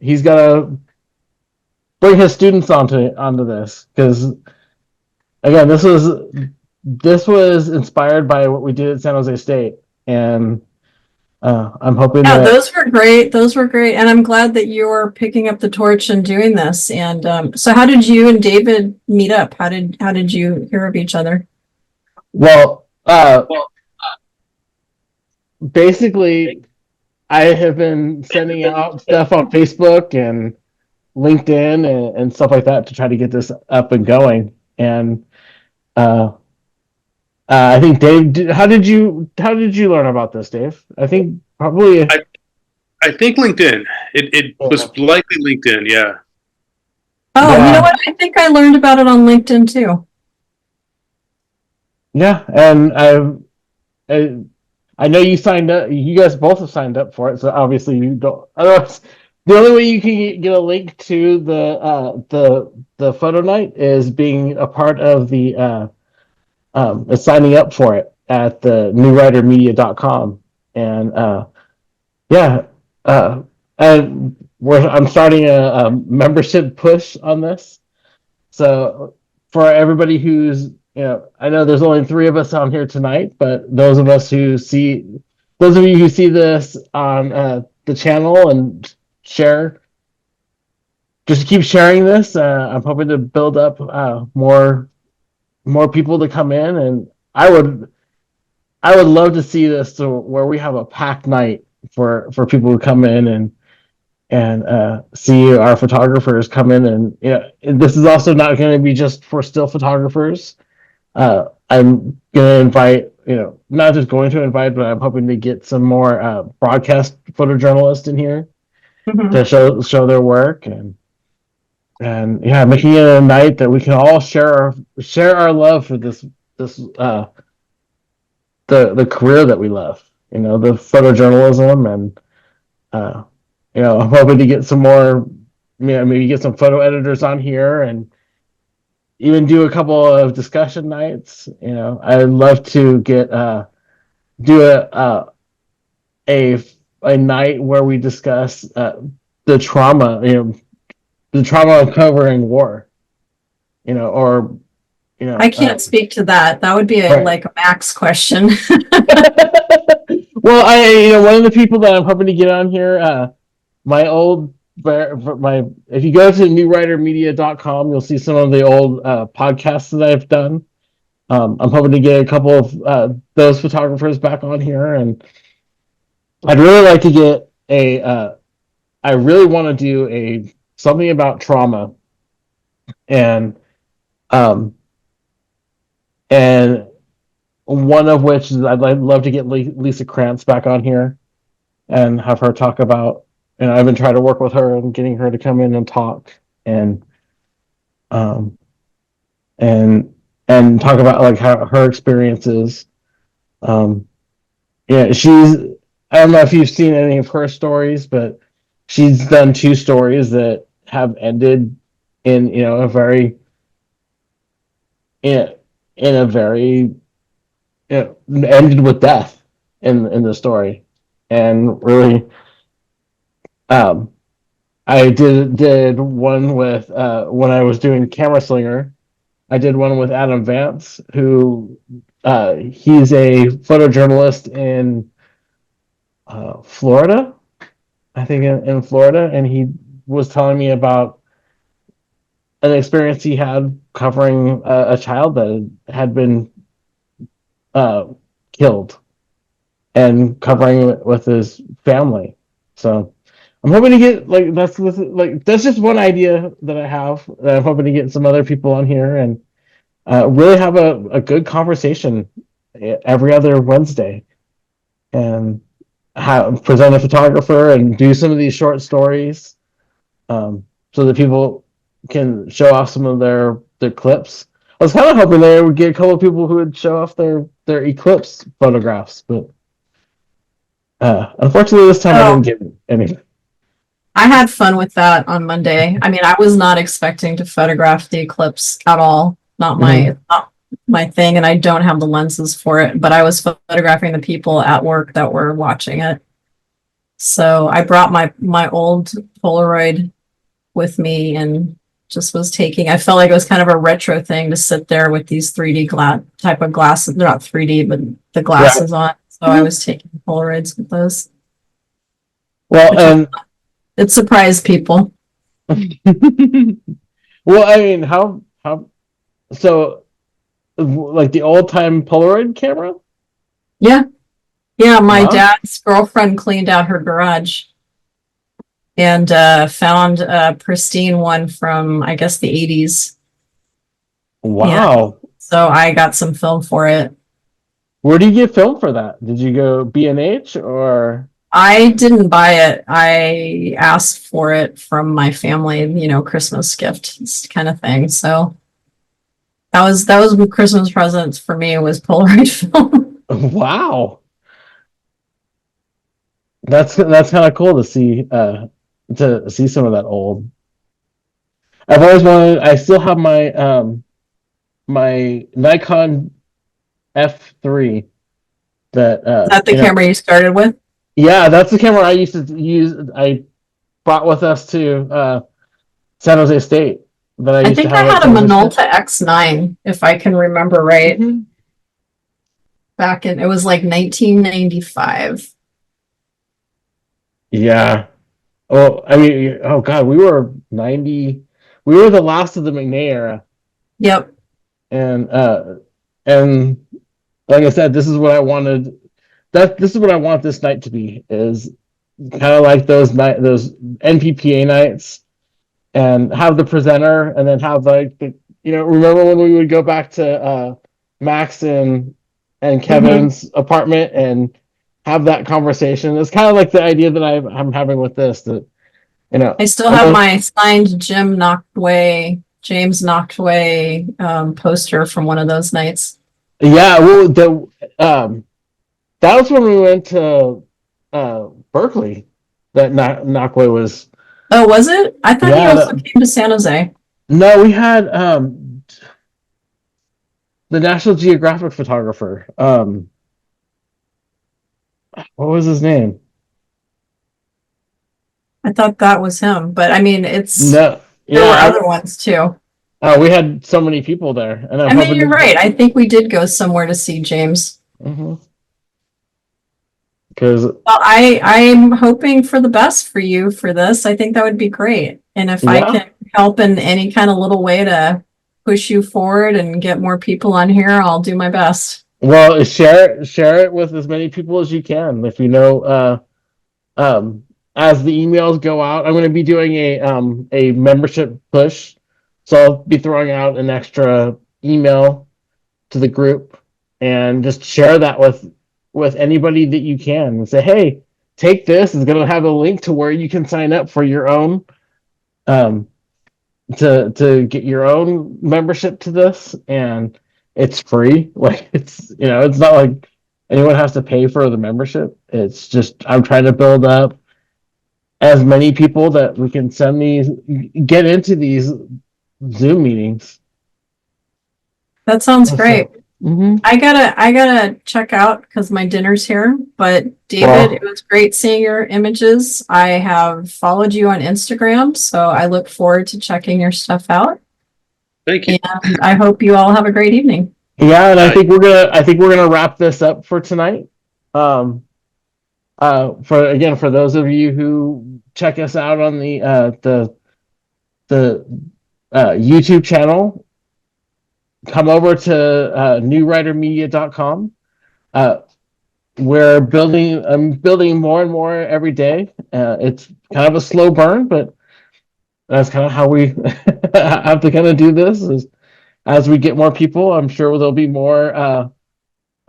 S2: he's gotta bring his students onto this because again, this was inspired by what we did at San Jose State, and I'm hoping
S1: Yeah,
S2: that.
S1: those were great. Those were great. And I'm glad that you're picking up the torch and doing this. And so how did you and David meet up? How did you hear of each other?
S2: Well, basically, I have been sending out stuff on Facebook and LinkedIn and stuff like that to try to get this up and going. And uh, I think Dave, how did you learn about this, Dave? I think probably.
S3: I I think LinkedIn. It was likely LinkedIn. Yeah.
S1: Oh, you know
S2: Yeah,
S1: what? I think I learned about it on LinkedIn too.
S2: yeah, and I, I know you signed up. You guys both have signed up for it, so obviously you don't. Otherwise, the only way you can get a link to the photo night is being a part of the signing up for it at the newwritermedia.com. And yeah, uh, and I'm starting a membership push on this. So for everybody I know there's only three of us on here tonight, but those of you who see this on the channel and share, just keep sharing this. I'm hoping to build up more people to come in, and I would love to see this to where we have a packed night for people who come in and see our photographers come in. And this is also not going to be just for still photographers. I'm going to invite, not just going to invite, but I'm hoping to get some more broadcast photojournalists in here to
S1: Mhm.
S2: show their work, and yeah, making it a night that we can all share our love for this the career that we love, the photojournalism. And uh, I'm hoping to get some more, maybe get some photo editors on here and even do a couple of discussion nights. I'd love to get do a a night where we discuss the trauma, the trauma of covering war, or
S1: I can't speak to that. That would be
S2: right.
S1: like a Max question.
S2: Well, one of the people that I'm hoping to get on here, my old my if you go to newwritermedia.com, you'll see some of the old podcasts that I've done. I'm hoping to get a couple of those photographers back on here, and I'd really like to get I really want to do something about trauma, and um and one of which is love to get Lisa Krantz back on here and have her talk about. And I've been trying to work with her and getting her to come in and talk, and um and talk about like how her experiences. Um, yeah, I don't know if you've seen any of her stories, but she's done two stories that have ended in a very in, in a very ended with death in the story, and really, um, I did one with when I was doing Camera Slinger. I did one with Adam Vance, who he's a photojournalist in Florida, I think in Florida, and he was telling me about an experience he had covering a child that had been uh, killed and covering it with his family. So I'm hoping to get that's just one idea that I have. That I'm hoping to get some other people on here and really have a good conversation every other Wednesday and present a photographer and do some of these short stories so that people can show off some of their clips. I was kind of hoping they would get a couple of people who would show off their eclipse photographs, but unfortunately this time I didn't
S1: Oh,
S2: get any.
S1: I had fun with that on Monday. I mean, I was not expecting to photograph the eclipse at all.
S2: Mhm.
S1: Not my thing, and I don't have the lenses for it, but I was photographing the people at work that were watching it. So I brought my old Polaroid with me and just was taking. I felt like it was kind of a retro thing to sit there with these 3D type of glasses. They're not 3D, but the
S2: Right.
S1: glasses on. So I was taking Polaroids with those,
S2: Well,
S1: which was,
S2: and
S1: it surprised people.
S2: well, I mean, how so like the old time Polaroid camera?
S1: Yeah. Yeah. My
S2: Wow,
S1: dad's girlfriend cleaned out her garage and found a pristine one from, I guess, the 80s. And
S2: wow.
S1: so I got some film for it.
S2: Where do you get film for that? Did you go B&H or?
S1: I didn't buy it. I asked for it from my family, Christmas gift kind of thing. So that was Christmas presents for me was Polaroid film.
S2: Wow, that's kind of cool to see some of that old. I've always wanted. I still have my Nikon F3 that
S1: Is that the camera you started with?
S2: yeah, that's the camera I used to use. I brought with us to San Jose State that I
S1: I
S2: used to
S1: think I
S2: have at
S1: had a
S2: San Jose State.
S1: Minolta X9, if I can remember right.
S2: Mhm.
S1: It was like 1995.
S2: Yeah. Oh, I mean, oh God, we were 90. We were the last of the McNay era,
S1: Yep.
S2: and and like I said, this is what I wanted. This is what I want this night to be. Is kind of like those NPPA nights, and have the presenter, and then have like remember when we would go back to Max and
S1: Hmm.
S2: Kevin's apartment and have that conversation. It's kind of like the idea that I'm having with this. That
S1: I still
S2: I
S1: have
S2: know.
S1: my signed James Noctway poster from one of those nights.
S2: Yeah, well, that was when we went to Berkeley. That Knockway was.
S1: Oh, was it? I thought he
S2: Yeah,
S1: also came to San Jose.
S2: no, we had the National Geographic photographer. What was his name?
S1: I thought that was him, but I mean,
S2: No,
S1: there were
S2: yeah,
S1: other ones too.
S2: we had so many people there, and I'm
S1: I mean,
S2: hoping
S1: you're
S2: to.
S1: right. I think we did go somewhere to see James.
S2: Because
S1: Well, I'm hoping for the best for you for this. I think that would be great. And if I
S2: yeah,
S1: can help in any kind of little way to push you forward and get more people on here, I'll do my best.
S2: well, share it with as many people as you can. If you know, um, as the emails go out, I'm going to be doing a membership push, so I'll be throwing out an extra email to the group and just share that with anybody that you can and say, hey, take this. It's going to have a link to where you can sign up for your own um, to get your own membership to this, and it's free. Like it's not like anyone has to pay for the membership. It's just I'm trying to build up as many people that we can get into these Zoom meetings.
S1: That sounds great.
S2: So
S1: I gotta check out because my dinner's here. But David,
S2: Well,
S1: it was great seeing your images. I have followed you on Instagram, so I look forward to checking your stuff out.
S3: Thank you.
S1: And I hope you all have a great evening.
S2: yeah, and
S3: Uh,
S2: I think we're gonna wrap this up for tonight. Um, for those of you who check us out on the YouTube channel, come over to newwritermedia.com. Uh, we're building. I'm building more and more every day. It's kind of a slow burn, but that's kind of how we have to kind of do this. Is as we get more people, I'm sure there'll be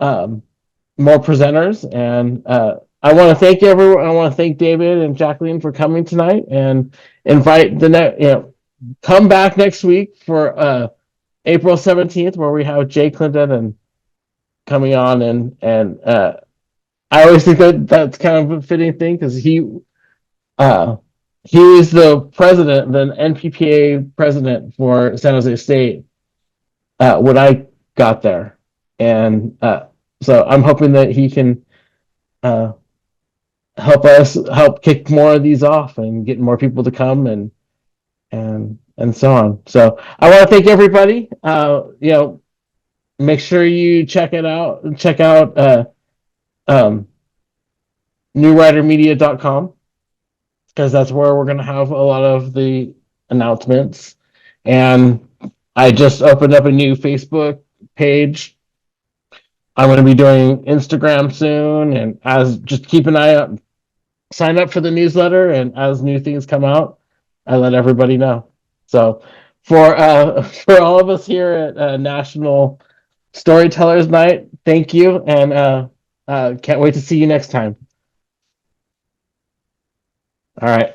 S2: um, more presenters. And I want to thank everyone. I want to thank David and Jacqueline for coming tonight, and invite come back next week for April 17th, where we have Jay Clinton and coming on, and I always think that that's kind of a fitting thing because uh, he was the president, the NPPA president for San Jose State when I got there, and so I'm hoping that he can uh, help kick more of these off and get more people to come and so on. So I want to thank everybody. Make sure you check it out. Check out um, newwritermedia.com because that's where we're going to have a lot of the announcements. And I just opened up a new Facebook page. I'm going to be doing Instagram soon, and as just keep an eye out, sign up for the newsletter, and as new things come out, I let everybody know. So for all of us here at National Storytellers Night, thank you, and can't wait to see you next time. All right.